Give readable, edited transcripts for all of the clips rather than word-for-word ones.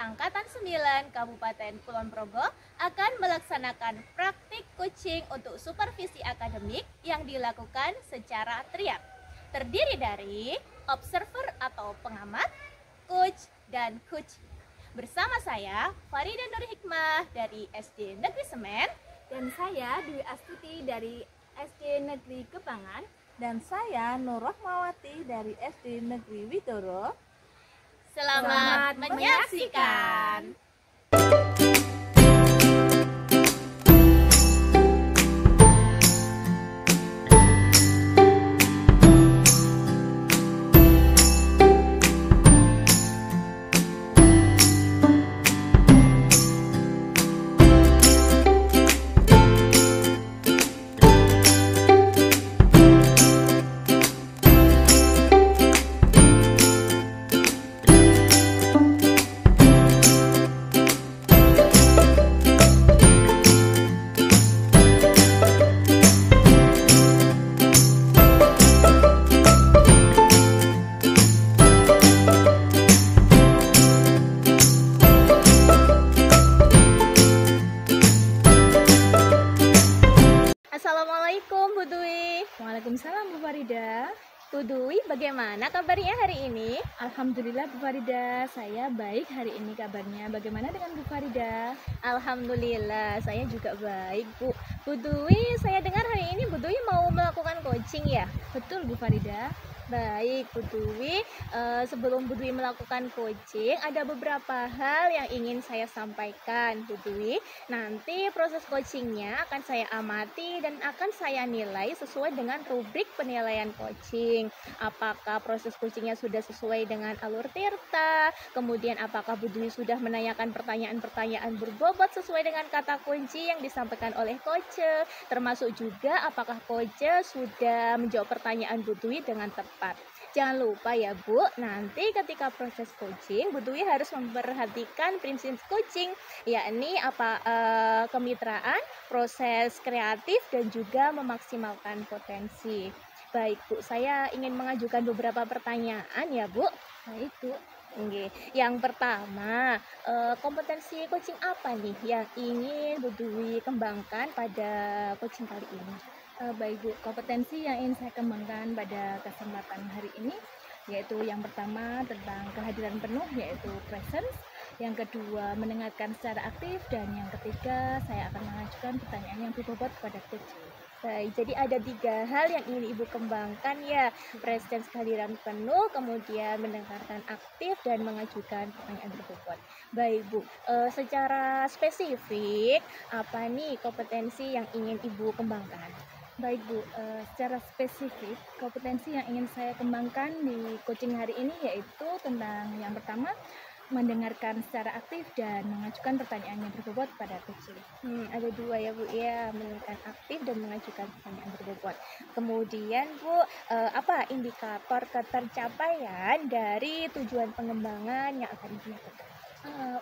Angkatan 9 Kabupaten Kulon Progo akan melaksanakan praktik coaching untuk supervisi akademik yang dilakukan secara triad. Terdiri dari observer atau pengamat, coach, dan coach. Bersama saya, Farida Nur Hikmah dari SD Negeri Semen, dan saya Dwi Astuti dari SD Negeri Gepangan, dan saya Nur Rahmawati dari SD Negeri Widoro. Selamat menyaksikan. Assalamualaikum Bu Dwi. Waalaikumsalam Bu Farida. Bu Dwi, bagaimana kabarnya hari ini? Alhamdulillah Bu Farida, saya baik hari ini kabarnya. Bagaimana dengan Bu Farida? Alhamdulillah, saya juga baik Bu. Bu Dwi, saya dengar hari ini Bu Dwi mau melakukan coaching ya? Betul Bu Farida. Baik Bu Dwi, sebelum Bu Dwi melakukan coaching, ada beberapa hal yang ingin saya sampaikan Bu Dwi. Nanti proses coachingnya akan saya amati dan akan saya nilai sesuai dengan rubrik penilaian coaching. Apakah proses coachingnya sudah sesuai dengan alur tirta, kemudian apakah Bu Dwi sudah menanyakan pertanyaan-pertanyaan berbobot sesuai dengan kata kunci yang disampaikan oleh coach, termasuk juga apakah coach sudah menjawab pertanyaan Bu Dwi dengan tepat. Jangan lupa ya Bu, nanti ketika proses coaching Bu Dwi harus memperhatikan prinsip coaching, yakni kemitraan, proses kreatif, dan juga memaksimalkan potensi. Baik Bu, saya ingin mengajukan beberapa pertanyaan ya Bu. Baik Bu. Oke. Yang pertama, kompetensi coaching apa nih yang ingin Bu Dwi kembangkan pada coaching kali ini? Baik Bu, kompetensi yang ingin saya kembangkan pada kesempatan hari ini yaitu yang pertama tentang kehadiran penuh, yaitu presence. Yang kedua, mendengarkan secara aktif. Dan yang ketiga, saya akan mengajukan pertanyaan yang berbobot kepada coach. Baik, jadi ada 3 hal yang ingin Ibu kembangkan ya, presence, kehadiran penuh, kemudian mendengarkan aktif, dan mengajukan pertanyaan berbobot. Baik Bu, secara spesifik, apa nih kompetensi yang ingin Ibu kembangkan? Baik Bu, secara spesifik kompetensi yang ingin saya kembangkan di coaching hari ini yaitu tentang yang pertama, mendengarkan secara aktif dan mengajukan pertanyaan yang berbobot pada coaching. Ada 2 ya Bu ya, mendengarkan aktif dan mengajukan pertanyaan berbobot. Kemudian Bu, apa indikator ketercapaian dari tujuan pengembangan yang akan dilakukan?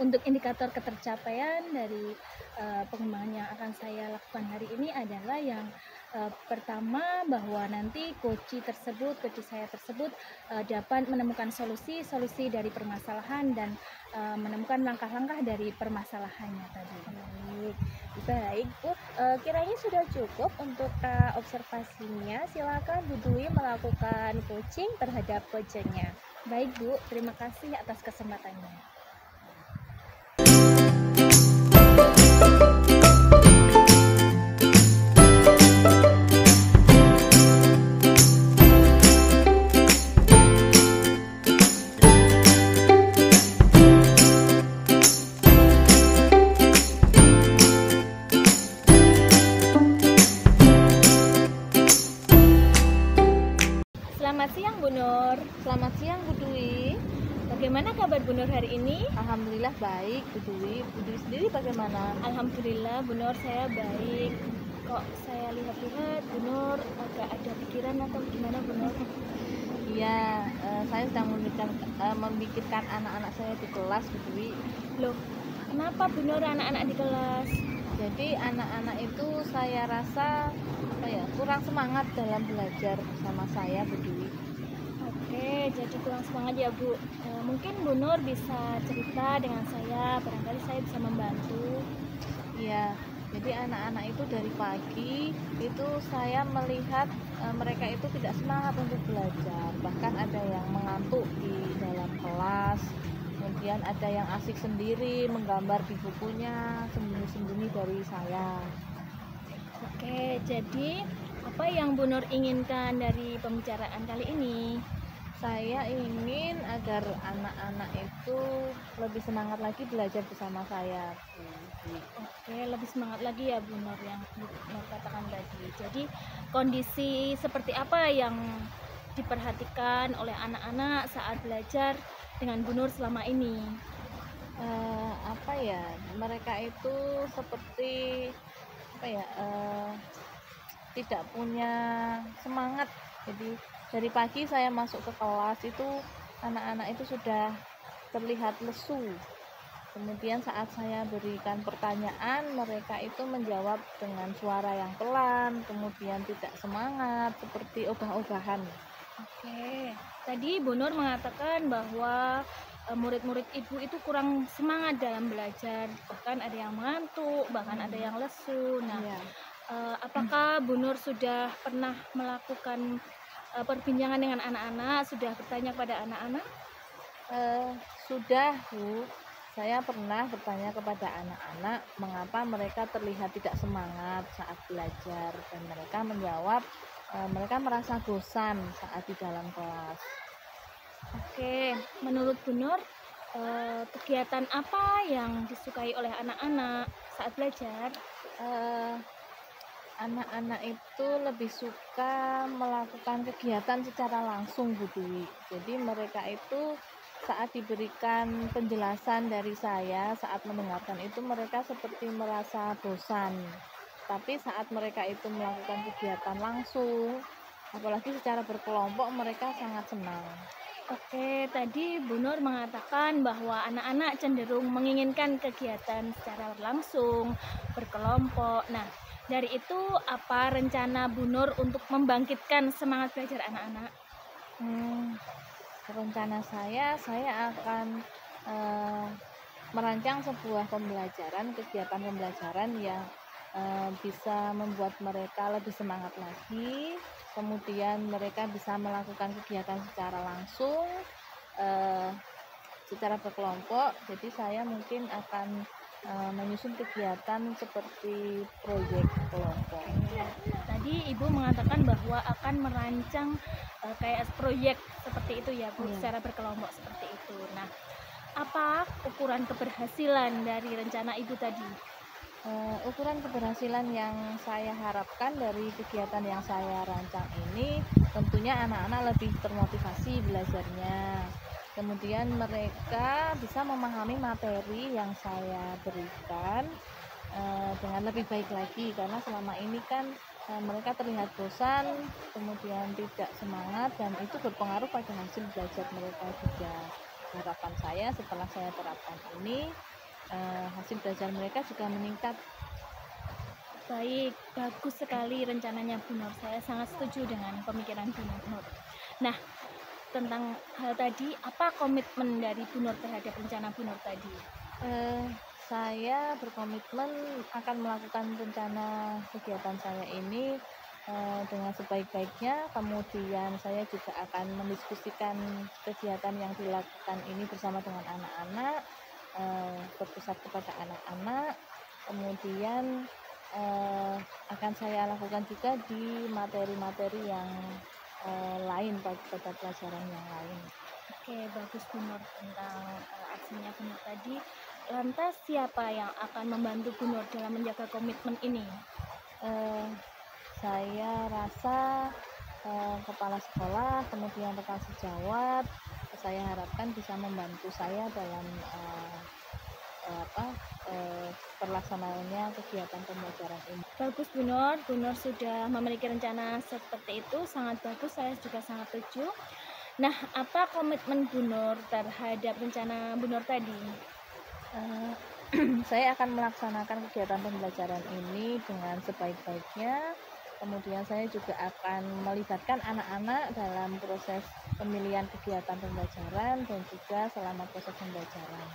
Untuk indikator ketercapaian dari pengembangan yang akan saya lakukan hari ini adalah yang pertama, bahwa nanti coach saya tersebut dapat menemukan solusi dari permasalahan dan menemukan langkah-langkah dari permasalahannya tadi. Baik Bu, kiranya sudah cukup untuk observasinya. Silakan Bu Dwi melakukan coaching terhadap coachnya. Baik Bu, terima kasih atas kesempatannya. Selamat siang Bu Nur. Selamat siang Bu Dwi. Bagaimana kabar Bu Nur hari ini? Alhamdulillah baik Bu Dwi. Bu Dwi sendiri bagaimana? Alhamdulillah Bu Nur, saya baik. Kok saya lihat-lihat Bu Nur agak ada pikiran atau gimana Bu Nur? Iya, saya sedang memikirkan anak-anak saya di kelas Bu Dwi. Loh, kenapa Bu Nur anak-anak di kelas? Jadi anak-anak itu saya rasa kurang semangat dalam belajar bersama saya Bu Dwi. Oke, Oke, jadi kurang semangat ya Bu. Mungkin Bu Nur bisa cerita dengan saya, barangkali saya bisa membantu. Iya, jadi anak-anak itu dari pagi itu saya melihat mereka itu tidak semangat untuk belajar, bahkan ada yang mengantuk di dalam kelas, kemudian ada yang asik sendiri menggambar di bukunya sembunyi-sembunyi dari saya. Oke, jadi apa yang Bu Nur inginkan dari pembicaraan kali ini? Saya ingin agar anak-anak itu lebih semangat lagi belajar bersama saya, Bu. Oke, lebih semangat lagi ya Bu Nur yang Bu Nur katakan tadi. Jadi kondisi seperti apa yang diperhatikan oleh anak-anak saat belajar dengan Bu Nur selama ini? Apa ya, mereka itu seperti apa ya, tidak punya semangat. Jadi dari pagi saya masuk ke kelas itu anak-anak itu sudah terlihat lesu. Kemudian saat saya berikan pertanyaan, mereka itu menjawab dengan suara yang pelan, kemudian tidak semangat, seperti ogah-ogahan. Oke, tadi Bu Nur mengatakan bahwa murid-murid Ibu itu kurang semangat dalam belajar, bahkan ada yang mengantuk, bahkan ada yang lesu. Nah, Iya. apakah Bu Nur sudah pernah melakukan perbincangan dengan anak-anak, sudah bertanya pada anak-anak? Sudah, Bu. Saya pernah bertanya kepada anak-anak mengapa mereka terlihat tidak semangat saat belajar, dan mereka menjawab mereka merasa bosan saat di dalam kelas. Oke, menurut Bu Nur, kegiatan apa yang disukai oleh anak-anak saat belajar? Eh, Anak-anak itu lebih suka melakukan kegiatan secara langsung, Bu Dwi. Jadi mereka itu saat diberikan penjelasan dari saya, saat mendengarkan itu mereka seperti merasa bosan. Tapi saat mereka itu melakukan kegiatan langsung, apalagi secara berkelompok, mereka sangat senang. Oke, tadi Bu Nur mengatakan bahwa anak-anak cenderung menginginkan kegiatan secara langsung, berkelompok. Nah, dari itu apa rencana Bu Nur untuk membangkitkan semangat belajar anak-anak? Hmm, Rencana saya akan eh, merancang sebuah pembelajaran, kegiatan pembelajaran yang bisa membuat mereka lebih semangat lagi, kemudian mereka bisa melakukan kegiatan secara langsung, eh, secara berkelompok. Jadi saya mungkin akan menyusun kegiatan seperti proyek kelompok. Tadi Ibu mengatakan bahwa akan merancang kayak proyek seperti itu ya Bu, Iya. secara berkelompok seperti itu. Nah, apa ukuran keberhasilan dari rencana Ibu tadi? Ukuran keberhasilan yang saya harapkan dari kegiatan yang saya rancang ini, tentunya anak-anak lebih termotivasi belajarnya. Kemudian mereka bisa memahami materi yang saya berikan dengan lebih baik lagi, karena selama ini kan mereka terlihat bosan, kemudian tidak semangat, dan itu berpengaruh pada hasil belajar mereka juga. Harapan saya setelah saya terapkan ini, hasil belajar mereka juga meningkat. Baik, bagus sekali rencananya Bu Nur. Saya sangat setuju dengan pemikiran Bu Nur. Nah, tentang hal tadi, apa komitmen dari Bu Nur terhadap rencana Bu Nur tadi? Eh, saya berkomitmen akan melakukan rencana kegiatan saya ini dengan sebaik-baiknya. Kemudian saya juga akan mendiskusikan kegiatan yang dilakukan ini bersama dengan anak-anak, berpusat kepada anak-anak. Kemudian akan saya lakukan juga di materi-materi yang lain, pada pelajaran yang lain. Oke, bagus Bu Nur tentang aksinya Bu Nur tadi. Lantas siapa yang akan membantu Bu Nur dalam menjaga komitmen ini? Eh, saya rasa kepala sekolah, kemudian rekan sejawat, saya harapkan bisa membantu saya dalam perlaksanaannya kegiatan pembelajaran ini. Bagus Bu Nur sudah memiliki rencana seperti itu, sangat bagus, saya juga sangat setuju. Nah, apa komitmen Bu Nur terhadap rencana Bu Nur tadi? Eh, saya akan melaksanakan kegiatan pembelajaran ini dengan sebaik-baiknya. Kemudian saya juga akan melibatkan anak-anak dalam proses pemilihan kegiatan pembelajaran dan juga selama proses pembelajaran.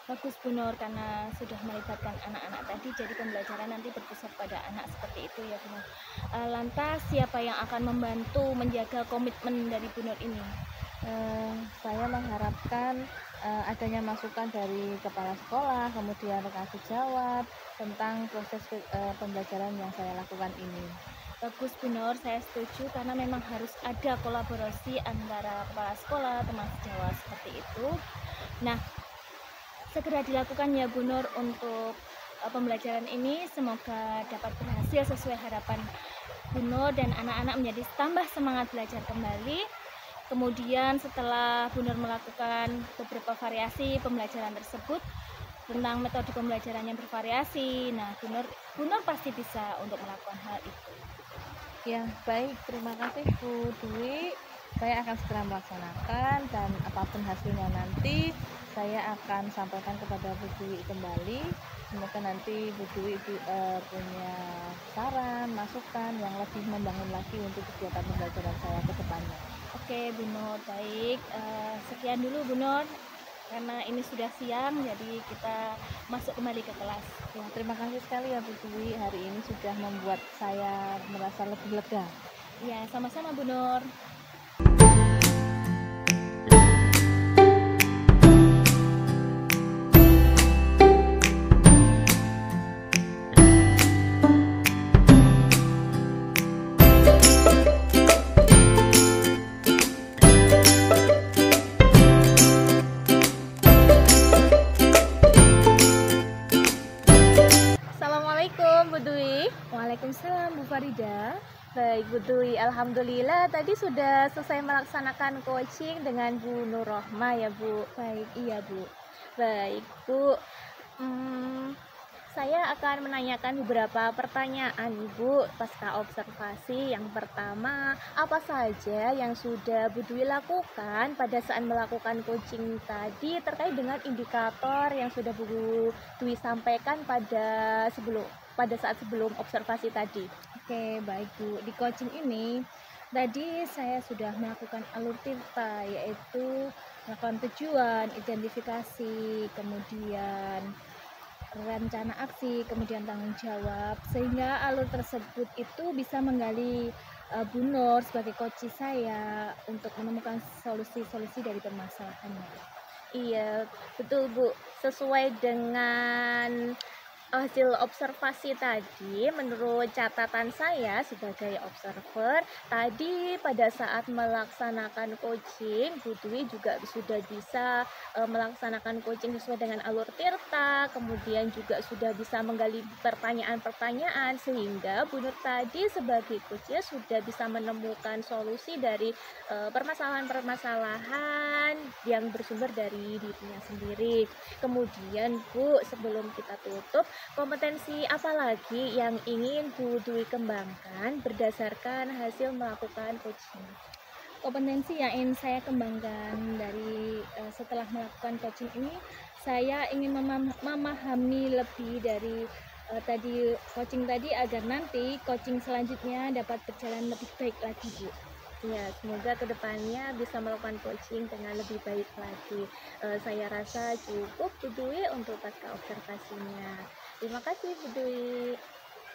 Bagus Bu Nur, karena sudah melibatkan anak-anak tadi, jadi pembelajaran nanti berpusat pada anak seperti itu ya Bu Nur. Lantas siapa yang akan membantu menjaga komitmen dari Bu Nur ini? Saya mengharapkan adanya masukan dari kepala sekolah, kemudian rekan sejawat tentang proses pembelajaran yang saya lakukan ini. Bagus Bu Nur, saya setuju karena memang harus ada kolaborasi antara kepala sekolah, teman sejawat seperti itu. Nah, segera dilakukan ya Bu Nur untuk pembelajaran ini, semoga dapat berhasil sesuai harapan Bu Nur dan anak-anak menjadi tambah semangat belajar kembali. Kemudian setelah Bu Nur melakukan beberapa variasi pembelajaran tersebut tentang metode pembelajaran yang bervariasi, nah Bu Nur pasti bisa untuk melakukan hal itu. Ya, baik. Terima kasih Bu Dwi. Saya akan segera melaksanakan dan apapun hasilnya nanti saya akan sampaikan kepada Bu Dwi kembali. Semoga nanti Bu Dwi punya saran, masukan yang lebih membangun lagi untuk kegiatan pembelajaran saya ke depannya. Oke Bu Nur, baik. Sekian dulu Bu Nur, karena ini sudah siang, jadi kita masuk kembali ke kelas. Ya, terima kasih sekali ya Bu Dwi. Hari ini sudah membuat saya merasa lebih lega. Ya, sama-sama Bu Nur. Assalamualaikum Bu Dwi. Waalaikumsalam Bu Farida. Baik Bu Dwi, alhamdulillah tadi sudah selesai melaksanakan coaching dengan Bu Nurrohma ya Bu. Baik, iya Bu. Baik Bu, saya akan menanyakan beberapa pertanyaan Ibu pasca observasi. Yang pertama, apa saja yang sudah Bu Dwi lakukan pada saat melakukan coaching tadi terkait dengan indikator yang sudah Bu Dwi sampaikan pada saat sebelum observasi tadi? Oke, baik Bu. Di coaching ini tadi saya sudah melakukan alur tirta, yaitu melakukan tujuan, identifikasi, kemudian rencana aksi, kemudian tanggung jawab, sehingga alur tersebut itu bisa menggali Bu Nur sebagai coach saya untuk menemukan solusi-solusi dari permasalahannya. Iya, betul Bu. Sesuai dengan hasil observasi tadi, menurut catatan saya sebagai observer, tadi pada saat melaksanakan coaching, Bu Dwi juga sudah bisa melaksanakan coaching sesuai dengan alur tirta, kemudian juga sudah bisa menggali pertanyaan-pertanyaan, sehingga Bu Nur tadi sebagai coachnya sudah bisa menemukan solusi dari permasalahan-permasalahan yang bersumber dari dirinya sendiri. Kemudian Bu, sebelum kita tutup, kompetensi apa lagi yang ingin Bu Dwi kembangkan berdasarkan hasil melakukan coaching? Kompetensi yang ingin saya kembangkan dari setelah melakukan coaching ini, saya ingin memahami lebih dari coaching tadi agar nanti coaching selanjutnya dapat berjalan lebih baik lagi Bu. Ya, semoga kedepannya bisa melakukan coaching dengan lebih baik lagi. Saya rasa cukup Bu Dwi untuk pasca observasinya. Terima kasih Bu Dwi.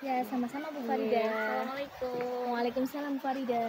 Ya, sama-sama Bu Iya, Farida. Assalamualaikum. Waalaikumsalam Bu Farida.